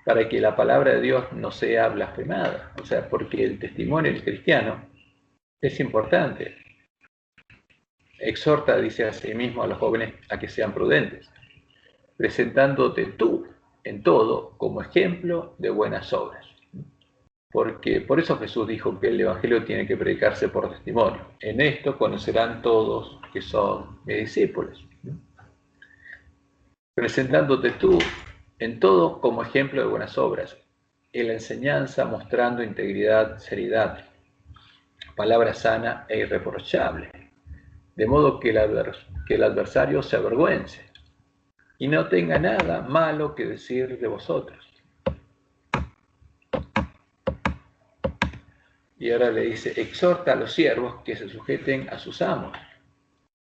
para que la palabra de Dios no sea blasfemada. O sea, porque el testimonio del cristiano es importante. Exhorta, dice a sí mismo, a los jóvenes a que sean prudentes, presentándote tú en todo como ejemplo de buenas obras. Porque por eso Jesús dijo que el Evangelio tiene que predicarse por testimonio. En esto conocerán todos que son mis discípulos. Presentándote tú en todo como ejemplo de buenas obras, en la enseñanza mostrando integridad, seriedad, palabra sana e irreprochable, de modo que el adversario se avergüence y no tenga nada malo que decir de vosotros. Y ahora le dice, exhorta a los siervos que se sujeten a sus amos,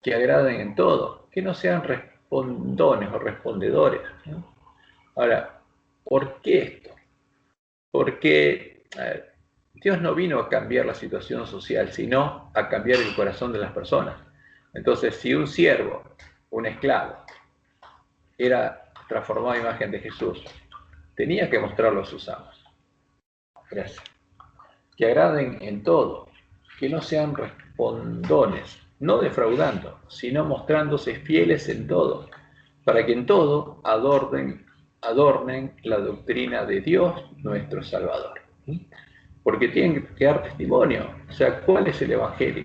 que agraden en todo, que no sean respondones o respondedores, ¿no? Ahora, ¿por qué esto? Porque Dios no vino a cambiar la situación social, sino a cambiar el corazón de las personas. Entonces, si un siervo, un esclavo, era transformado a imagen de Jesús, tenía que mostrarlo a sus amos. Gracias. Que agraden en todo, que no sean respondones, no defraudando, sino mostrándose fieles en todo, para que en todo adornen la doctrina de Dios nuestro Salvador. Porque tienen que dar testimonio. O sea, ¿cuál es el Evangelio?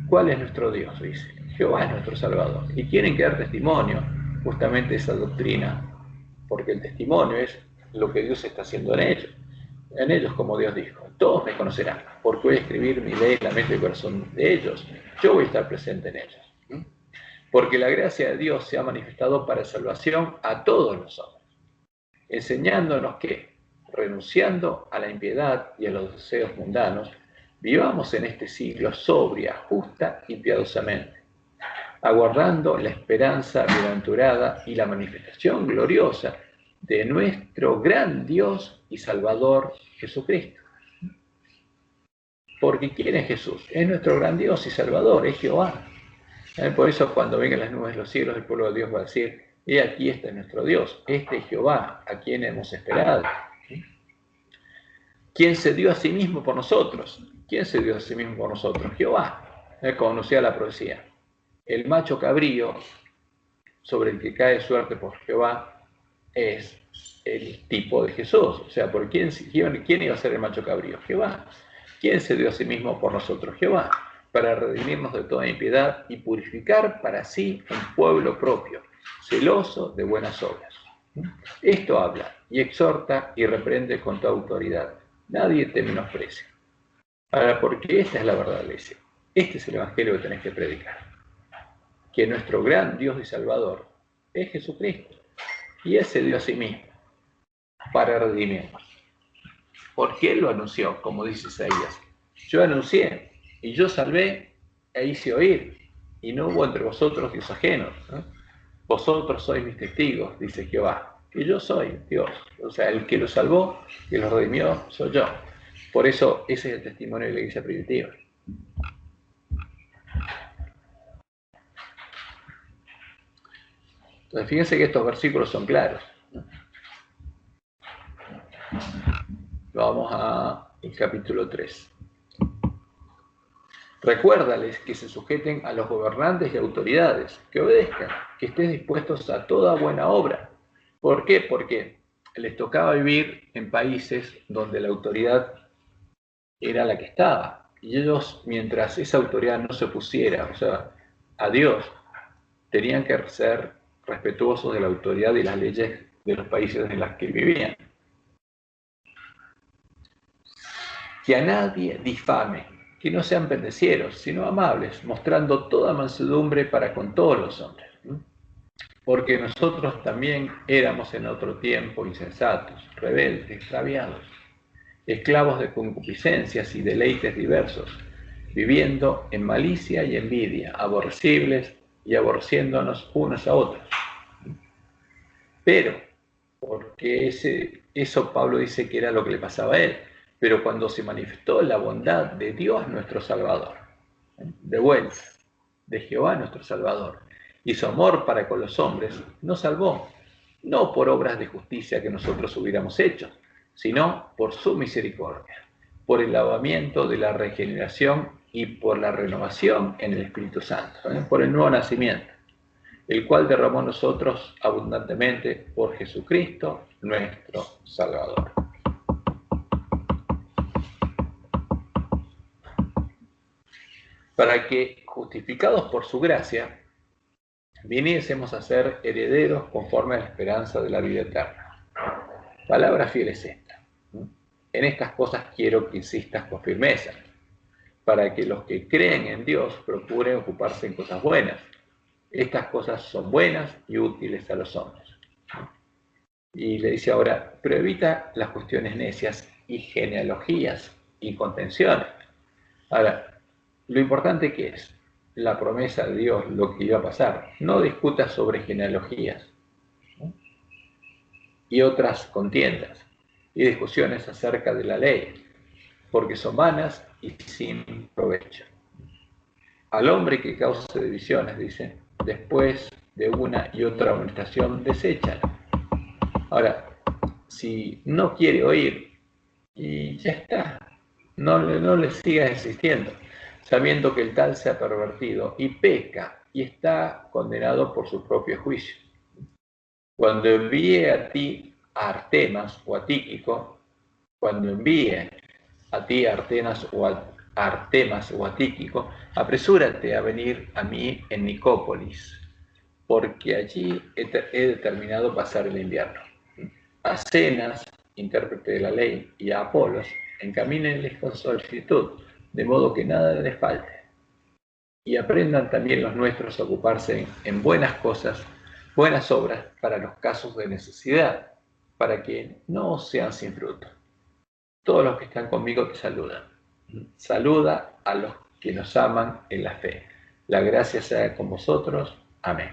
¿Cuál es nuestro Dios? Dice, Jehová es nuestro Salvador. Y tienen que dar testimonio justamente de esa doctrina, porque el testimonio es lo que Dios está haciendo en ellos. En ellos, como Dios dijo, todos me conocerán, porque voy a escribir mi ley en la mente y corazón de ellos. Yo voy a estar presente en ellos. Porque la gracia de Dios se ha manifestado para salvación a todos los hombres, enseñándonos que, renunciando a la impiedad y a los deseos mundanos, vivamos en este siglo sobria, justa y piadosamente, aguardando la esperanza bienaventurada y la manifestación gloriosa de nuestro gran Dios y Salvador Jesucristo. Porque ¿quién es Jesús? Es nuestro gran Dios y Salvador, es Jehová. Por eso cuando vengan las nubes de los cielos, el pueblo de Dios va a decir, he aquí este es nuestro Dios, este es Jehová, a quien hemos esperado. ¿Quién se dio a sí mismo por nosotros? ¿Quién se dio a sí mismo por nosotros? Jehová, como anuncia la profecía. El macho cabrío sobre el que cae suerte por Jehová es el tipo de Jesús. O sea, ¿por quién iba a ser el macho cabrío? Jehová. ¿Quién se dio a sí mismo por nosotros? Jehová, para redimirnos de toda impiedad y purificar para sí un pueblo propio, celoso de buenas obras. Esto habla y exhorta y reprende con toda autoridad. Nadie te menosprecia. Ahora, porque esta es la verdad, iglesia. Este es el Evangelio que tenés que predicar. Que nuestro gran Dios y Salvador es Jesucristo. Y Él se dio a sí mismo para redimirnos. Porque Él lo anunció, como dice Isaías. Yo anuncié y yo salvé e hice oír. Y no hubo entre vosotros Dios ajenos, ¿no? Vosotros sois mis testigos, dice Jehová, que yo soy Dios. O sea, el que lo salvó, que lo redimió, soy yo. Por eso ese es el testimonio de la iglesia primitiva. Entonces, fíjense que estos versículos son claros, ¿no? Vamos al capítulo 3. Recuérdales que se sujeten a los gobernantes y autoridades, que obedezcan, que estén dispuestos a toda buena obra. ¿Por qué? Porque les tocaba vivir en países donde la autoridad era la que estaba. Y ellos, mientras esa autoridad no se opusiera, o sea, a Dios, tenían que ser respetuosos de la autoridad y las leyes de los países en los que vivían. Que a nadie difame, que no sean pendencieros, sino amables, mostrando toda mansedumbre para con todos los hombres. Porque nosotros también éramos en otro tiempo insensatos, rebeldes, extraviados, esclavos de concupiscencias y deleites diversos, viviendo en malicia y envidia, aborrecibles y aborreciéndonos unos a otros. Pero, porque eso Pablo dice que era lo que le pasaba a él. Pero cuando se manifestó la bondad de Dios nuestro Salvador, de vuelta, de Jehová nuestro Salvador, y su amor para con los hombres, nos salvó, no por obras de justicia que nosotros hubiéramos hecho, sino por su misericordia, por el lavamiento de la regeneración y por la renovación en el Espíritu Santo, por el nuevo nacimiento, el cual derramó nosotros abundantemente por Jesucristo nuestro Salvador. Para que, justificados por su gracia, viniésemos a ser herederos conforme a la esperanza de la vida eterna. Palabra fiel es esta. En estas cosas quiero que insistas con firmeza, para que los que creen en Dios procuren ocuparse en cosas buenas. Estas cosas son buenas y útiles a los hombres. Y le dice ahora, pero evita las cuestiones necias y genealogías y contenciones. Ahora, lo importante que es la promesa de Dios, lo que iba a pasar. No discutas sobre genealogías, ¿no? Y otras contiendas y discusiones acerca de la ley, porque son vanas y sin provecho. Al hombre que cause divisiones, dice, después de una y otra amonestación, deséchalo. Ahora, si no quiere oír, y ya está, no le sigas insistiendo, sabiendo que el tal se ha pervertido y peca y está condenado por su propio juicio. Cuando envíe a ti a Artemas o a Tíquico, cuando envíe a ti a Artemas o a Tíquico, apresúrate a venir a mí en Nicópolis, porque allí he determinado pasar el invierno. A Zenas, intérprete de la ley, y a Apolos, encamínenles con solicitud, de modo que nada les falte. Y aprendan también los nuestros a ocuparse en buenas cosas, buenas obras para los casos de necesidad, para que no sean sin fruto. Todos los que están conmigo te saludan. Saluda a los que nos aman en la fe. La gracia sea con vosotros. Amén.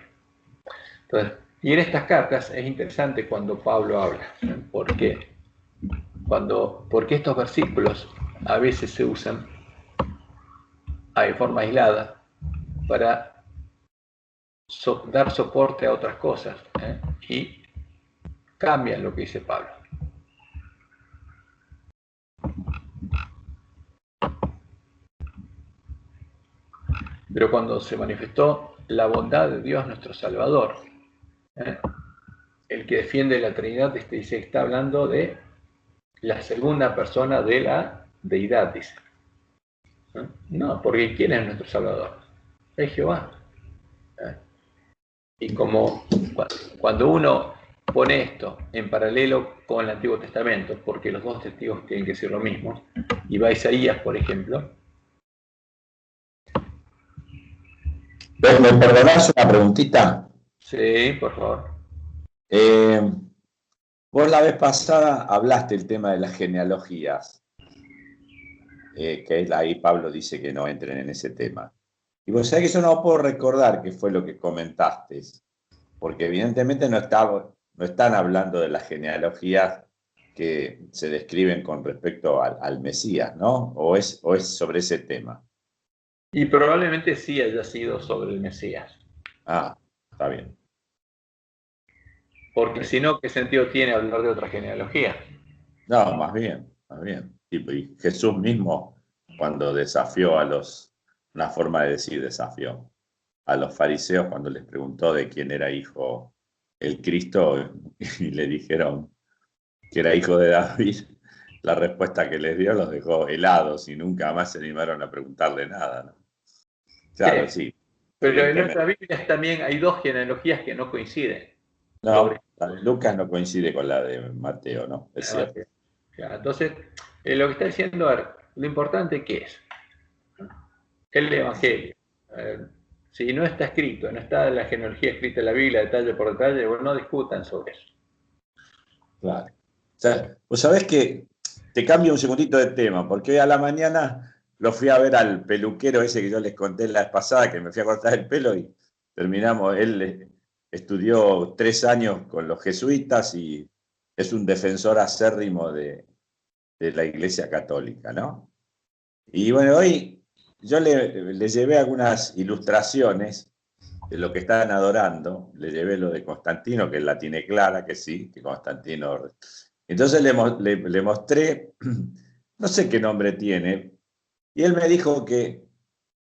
Entonces, y en estas cartas es interesante cuando Pablo habla. ¿Por qué? Porque estos versículos a veces se usan de forma aislada para dar soporte a otras cosas, y cambian lo que dice Pablo. Pero cuando se manifestó la bondad de Dios nuestro Salvador, el que defiende la Trinidad dice que está hablando de la segunda persona de la deidad, dice. No, porque ¿quién es nuestro Salvador? Es Jehová. Y como cuando uno pone esto en paralelo con el Antiguo Testamento, porque los dos testigos tienen que ser lo mismo, y va a Isaías, por ejemplo. ¿Me perdonás una preguntita? Sí, por favor. Vos la vez pasada hablaste del tema de las genealogías, que ahí Pablo dice que no entren en ese tema. Y vos sabés que yo no puedo recordar qué fue lo que comentaste, porque evidentemente no están hablando de las genealogías que se describen con respecto al Mesías, ¿no? ¿O es sobre ese tema? Y probablemente sí haya sido sobre el Mesías. Ah, está bien. Porque si no, ¿qué sentido tiene hablar de otra genealogía? No, más bien. Y Jesús mismo, cuando desafió una forma de decir desafió, a los fariseos cuando les preguntó de quién era hijo el Cristo y le dijeron que era hijo de David, la respuesta que les dio los dejó helados y nunca más se animaron a preguntarle nada, ¿no? Claro, sí. Pero en nuestras Biblias también hay dos genealogías que no coinciden. No, la de Lucas no coincide con la de Mateo, ¿no? Es cierto. Claro, entonces, lo que está diciendo, lo importante que es el Evangelio. Si no está escrito, no está la genealogía escrita en la Biblia, detalle por detalle, bueno, no discutan sobre eso. Claro. O sea, vos sabés que te cambio un segundito de tema, porque hoy a la mañana lo fui a ver al peluquero ese que yo les conté la vez pasada, que me fui a cortar el pelo y terminamos, él estudió 3 años con los jesuitas y es un defensor acérrimo de la Iglesia Católica, ¿no? Y bueno, hoy yo le llevé algunas ilustraciones de lo que estaban adorando, le llevé lo de Constantino, que él la tiene clara, que sí, que Constantino... Entonces le mostré, no sé qué nombre tiene, y él me dijo que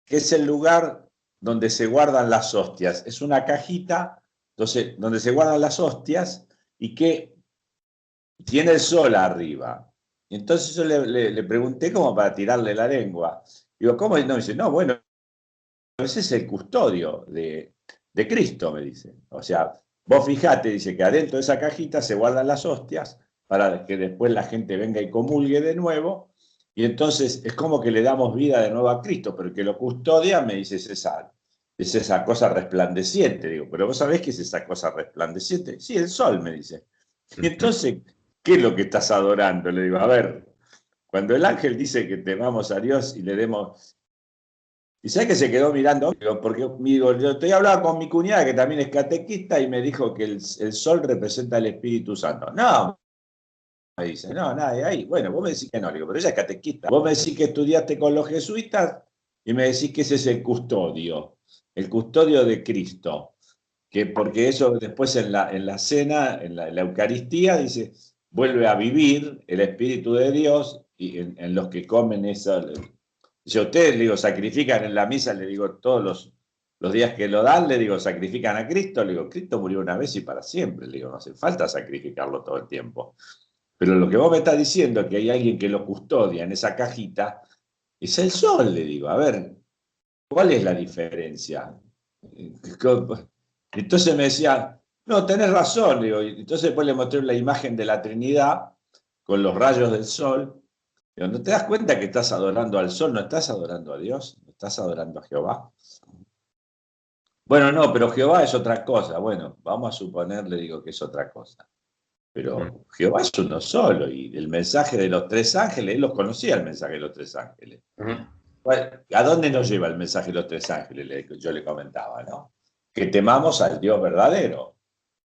es el lugar donde se guardan las hostias. Es una cajita donde se guardan las hostias y que tiene el sol arriba. Y entonces yo le pregunté como para tirarle la lengua. Digo, ¿cómo? No, dice, no, bueno, ese es el custodio de Cristo, me dice. O sea, vos fijate, dice, que adentro de esa cajita se guardan las hostias para que después la gente venga y comulgue de nuevo. Y entonces es como que le damos vida de nuevo a Cristo, pero el que lo custodia, me dice, es esa cosa resplandeciente. Digo, ¿pero vos sabés qué es esa cosa resplandeciente? Sí, el sol, me dice. Y entonces, ¿qué es lo que estás adorando? Le digo, a ver, cuando el ángel dice que temamos a Dios y le demos... Y sabes que se quedó mirando, porque digo, yo estoy hablando con mi cuñada, que también es catequista, y me dijo que el sol representa al Espíritu Santo. No, me dice, no, nadie ahí. Bueno, vos me decís que no, le digo, pero ella es catequista. Vos me decís que estudiaste con los jesuitas y me decís que ese es el custodio de Cristo. Que porque eso después en la cena, en la Eucaristía, dice, vuelve a vivir el Espíritu de Dios y en los que comen esa... Si a ustedes, le digo, sacrifican en la misa, le digo, todos los días que lo dan, le digo, sacrifican a Cristo, le digo, Cristo murió una vez y para siempre, le digo, no hace falta sacrificarlo todo el tiempo. Pero lo que vos me estás diciendo es que hay alguien que lo custodia en esa cajita, es el sol, le digo, a ver, ¿cuál es la diferencia? Entonces me decía, no, tenés razón, le digo, y entonces después le mostré la imagen de la Trinidad con los rayos del sol. Digo, ¿no te das cuenta que estás adorando al sol? ¿No estás adorando a Dios? ¿No estás adorando a Jehová? Bueno, no, pero Jehová es otra cosa. Bueno, vamos a suponer, le digo, que es otra cosa. Pero Jehová es uno solo, y el mensaje de los 3 ángeles, él los conocía, el mensaje de los 3 ángeles. ¿A dónde nos lleva el mensaje de los 3 ángeles? Yo le comentaba, ¿no? Que temamos al Dios verdadero,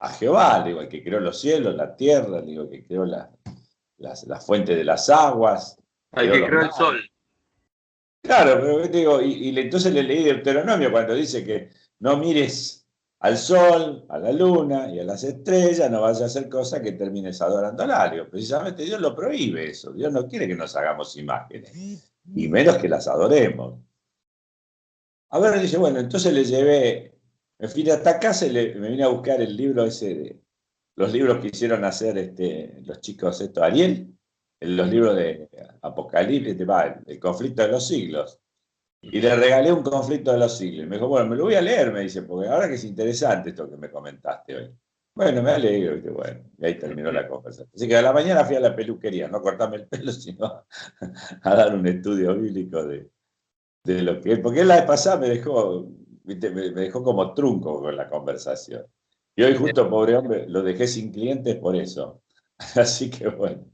a Jehová, le digo, el que creó los cielos, la tierra, le digo, el que creó la fuente de las aguas. Al que creó el sol. Claro, pero digo, y entonces le leí Deuteronomio cuando dice que no mires al sol, a la luna y a las estrellas, no vayas a hacer cosas que termines adorándola. Digo, precisamente Dios lo prohíbe eso. Dios no quiere que nos hagamos imágenes, y menos que las adoremos. A ver, dice, bueno, entonces le llevé, me fui hasta casa y me vine a buscar el libro ese de los libros que hicieron hacer los chicos Ariel, los libros de Apocalipsis, el conflicto de los siglos. Y le regalé un conflicto de los siglos. Me dijo, bueno, me lo voy a leer, me dice, porque ahora que es interesante esto que me comentaste hoy. Bueno, me alegro, y bueno, y ahí terminó la conversación. Así que a la mañana fui a la peluquería, no a cortarme el pelo, sino a dar un estudio bíblico de lo que es. Porque él la vez pasada me dejó como trunco con la conversación. Y hoy justo, pobre hombre, lo dejé sin clientes por eso. Así que bueno.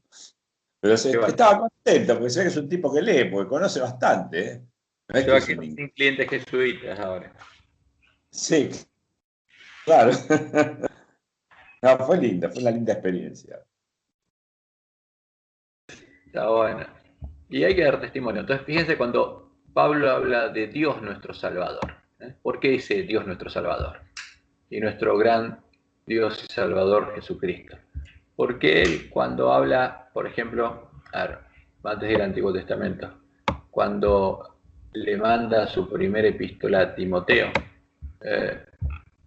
Pero estaba contento, porque sé que es un tipo que lee, porque conoce bastante, ¿eh? No es Yo aquí sin clientes jesuitas ahora. Sí, claro. No, fue linda, fue una linda experiencia. Está bueno. Y hay que dar testimonio. Entonces, fíjense cuando Pablo habla de Dios nuestro Salvador. ¿Por qué dice Dios nuestro Salvador? Y nuestro gran Dios y Salvador Jesucristo. Porque él, cuando habla, por ejemplo, antes del Antiguo Testamento, cuando le manda su primera epístola a Timoteo,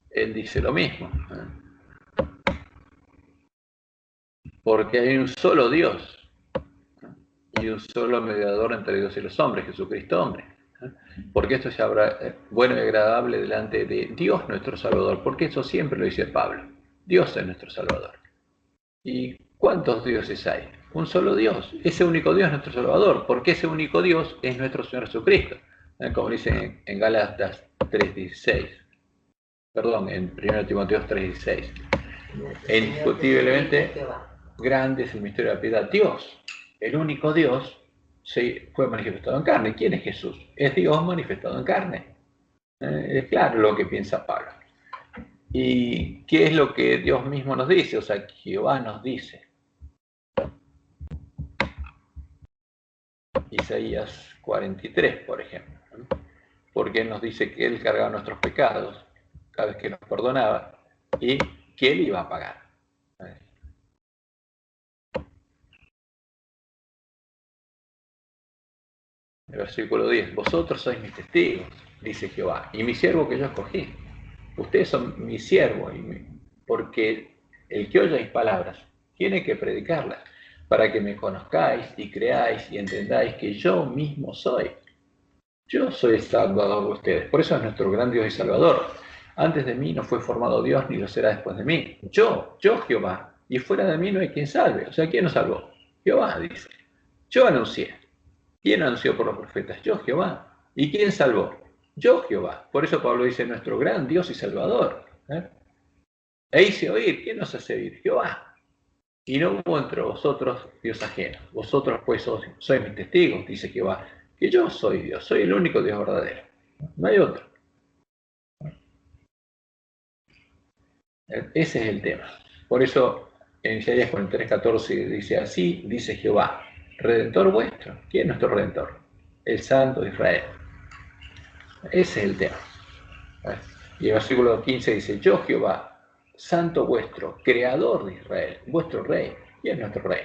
él dice lo mismo. Porque hay un solo Dios y un solo mediador entre Dios y los hombres, Jesucristo hombre. Porque esto es bueno y agradable delante de Dios nuestro Salvador, porque eso siempre lo dice Pablo. Dios es nuestro Salvador. ¿Y cuántos dioses hay? Un solo Dios. Ese único Dios es nuestro Salvador, porque ese único Dios es nuestro Señor Jesucristo. Como dice en Gálatas 3:16. Perdón, en 1 Timoteo 3:16. E indiscutiblemente grande es el misterio de la piedad. Dios, el único Dios, fue manifestado en carne. ¿Quién es Jesús? Es Dios manifestado en carne. Es claro lo que piensa Pablo. ¿Y qué es lo que Dios mismo nos dice? O sea, Jehová nos dice. Isaías 43, por ejemplo, ¿no? Porque Él nos dice que Él cargaba nuestros pecados cada vez que nos perdonaba y que Él iba a pagar. El versículo 10, vosotros sois mis testigos, dice Jehová, y mi siervo que yo escogí. Ustedes son mi siervo, porque el que oye mis palabras tiene que predicarlas, para que me conozcáis y creáis y entendáis que yo mismo soy. Yo soy el Salvador de ustedes, por eso es nuestro gran Dios y Salvador. Antes de mí no fue formado Dios, ni lo será después de mí. Yo Jehová, y fuera de mí no hay quien salve. O sea, ¿quién nos salvó? Jehová, dice. Yo anuncié. ¿Quién anunció por los profetas? Yo, Jehová. ¿Y quién salvó? Yo, Jehová. Por eso Pablo dice, nuestro gran Dios y Salvador. E hice oír. ¿Quién nos hace oír? Jehová. Y no hubo entre vosotros Dios ajeno. Vosotros pues sois mis testigos, dice Jehová, que yo soy Dios, soy el único Dios verdadero. No hay otro. Ese es el tema. Por eso en Isaías 43:14 dice así, dice Jehová, Redentor vuestro. ¿Quién es nuestro Redentor? El Santo de Israel. Ese es el tema. Y el versículo 15 dice, yo Jehová, Santo vuestro, Creador de Israel, vuestro Rey. ¿Quién es nuestro Rey?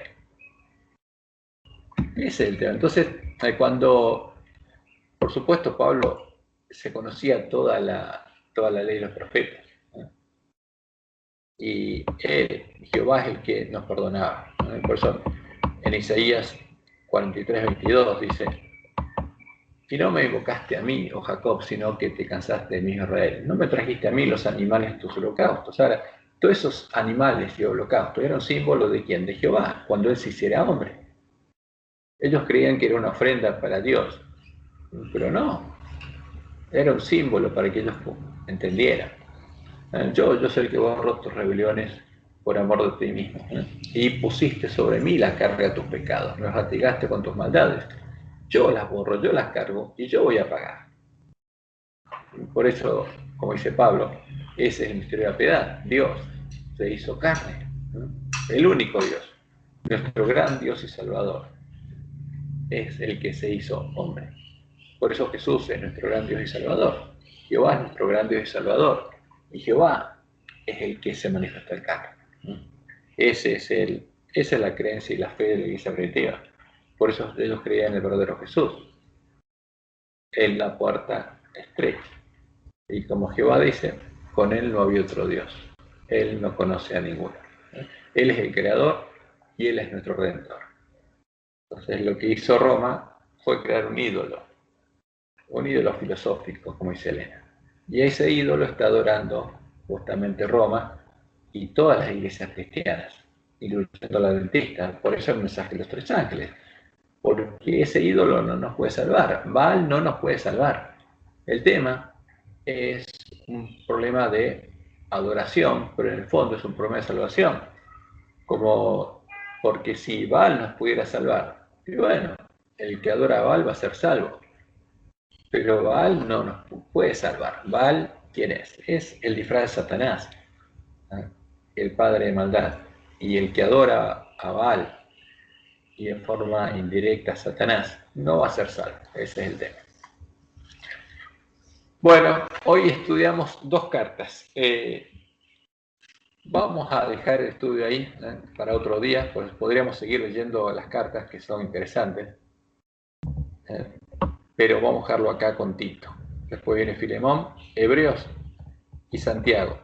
Ese es el tema. Entonces, cuando, por supuesto, Pablo se conocía toda la ley de los profetas, ¿no? Y él, Jehová, es el que nos perdonaba, ¿no? Por eso en Isaías 43:22 dice, y no me invocaste a mí, oh Jacob, sino que te cansaste de mí, Israel. No me trajiste a mí los animales de tus holocaustos. Ahora, todos esos animales y holocaustos eran símbolo de quién, de Jehová, cuando él se hiciera hombre. Ellos creían que era una ofrenda para Dios, pero no, era un símbolo para que ellos entendieran. Yo soy el que borró tus rebeliones por amor de ti mismo, y pusiste sobre mí la carga de tus pecados, me fatigaste con tus maldades. Yo las borro, yo las cargo y yo voy a pagar. Por eso, como dice Pablo, ese es el misterio de la piedad. Dios se hizo carne, ¿no? El único Dios, nuestro gran Dios y Salvador, es el que se hizo hombre. Por eso Jesús es nuestro gran Dios y Salvador. Jehová es nuestro gran Dios y Salvador. Y Jehová es el que se manifiesta en carne. Esa es la creencia y la fe de la Iglesia primitiva. Por eso ellos creían en el verdadero Jesús. En la puerta estrecha. Y como Jehová dice, con él no había otro Dios. Él no conoce a ninguno. Él es el creador y él es nuestro redentor. Entonces lo que hizo Roma fue crear un ídolo filosófico, como dice Elena. Y ese ídolo está adorando justamente Roma y todas las iglesias cristianas, incluyendo la adventista. Por eso el mensaje de los tres ángeles. Porque ese ídolo no nos puede salvar. Baal no nos puede salvar. El tema es un problema de adoración, pero en el fondo es un problema de salvación. Porque si Baal nos pudiera salvar, y bueno, el que adora a Baal va a ser salvo. Pero Baal no nos puede salvar. Baal, ¿quién es? Es el disfraz de Satanás, el padre de maldad. Y el que adora a Baal y en forma indirecta a Satanás no va a ser salvo. Ese es el tema. Bueno, hoy estudiamos dos cartas. Vamos a dejar el estudio ahí para otro día, pues podríamos seguir leyendo las cartas que son interesantes. Pero vamos a dejarlo acá con Tito. Después viene Filemón, Hebreos y Santiago.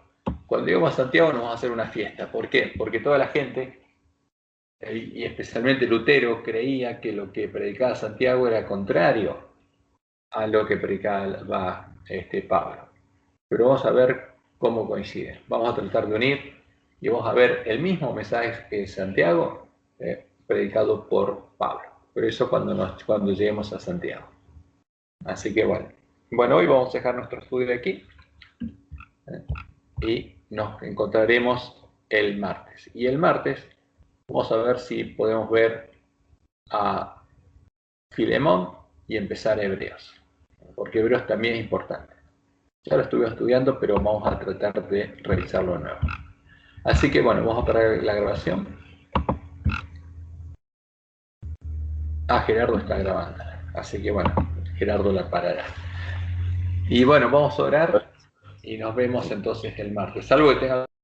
Cuando lleguemos a Santiago nos vamos a hacer una fiesta. ¿Por qué? Porque toda la gente, y especialmente Lutero, creía que lo que predicaba Santiago era contrario a lo que predicaba Pablo. Pero vamos a ver cómo coinciden. Vamos a tratar de unir y vamos a ver el mismo mensaje que Santiago, predicado por Pablo. Pero eso cuando lleguemos a Santiago. Así que bueno, hoy vamos a dejar nuestro estudio aquí y nos encontraremos el martes. Y el martes vamos a ver si podemos ver a Filemón y empezar Hebreos, porque Hebreos también es importante. Ya lo estuve estudiando, pero vamos a tratar de revisarlo de nuevo. Así que bueno, vamos a parar la grabación. Gerardo está grabando. Así que bueno, Gerardo la parará. Y bueno, vamos a orar y nos vemos entonces el martes. Salvo que tengan